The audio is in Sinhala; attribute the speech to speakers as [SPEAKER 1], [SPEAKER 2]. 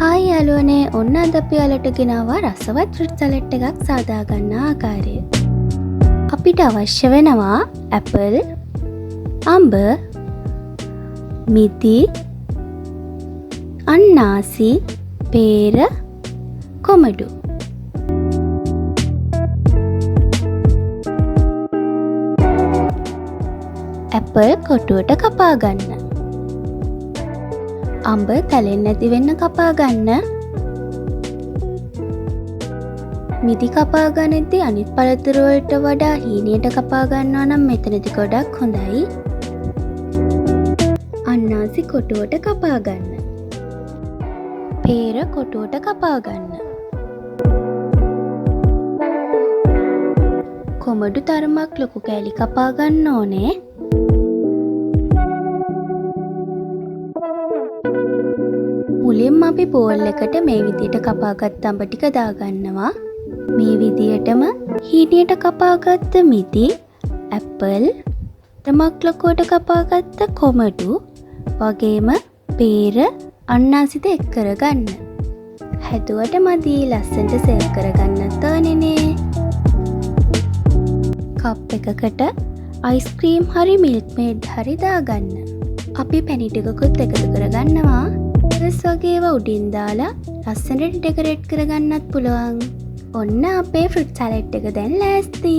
[SPEAKER 1] හායි යාළුවනේ, ඔන්න අද අපි ඔයාලට ගෙනාවා රසවත් ෆෘට් සලාඩ් එකක් සාදාගන්න ආකාරය. අපිට අවශ්‍ය වෙනවා ඇපල්, අඹ, මිදි, අන්නාසි, පේර, කොමඩු. ඇපල් කොටුවට කපා ගන්න. අඹ තැලෙන්නේ නැති වෙන්න කපා ගන්න. මිදි කපා ගන්නදී අනිත් පළතුරු වලට වඩා හීනියට කපා ගන්නවා නම් මෙතනදි ගොඩක් හොඳයි. අන්නාසි කොටුවට කපා ගන්න. පේර කොටුවට කපා ගන්න. කොමඩු තරමක් ලොකු කෑලි කපා ගන්න ඕනේ. මුලින්ම අපි බෝල් එකට මේ විදියට කපාගත් අඹ ටික දාගන්නවා. මේ විදියටම හීනියට කපාගත්ත මිදි, ඇපල්, තරමක් ලොකුවට කපාගත්ත කොමඩු වගේම පේර, අන්නාසිද එක් කරගන්න. හැදුවට මදි, ලස්සනට සර්ව් කරගන්නත් ඕනේනේ. කප් එකකට අයිස්ක්‍රීම් හරි මිල්ක් මේඩ් හරි දාගන්න. අපි පැණි ටිකකුත් එකතු කරගන්නවා. වගේ ඒවා උඩින් දාලා ලස්සනට ඩෙකොරේට් කරගන්නත් පුළුවන්. ඔන්න අපේ ෆෘට් සලාඩ් එක දැන් ලෑස්ති.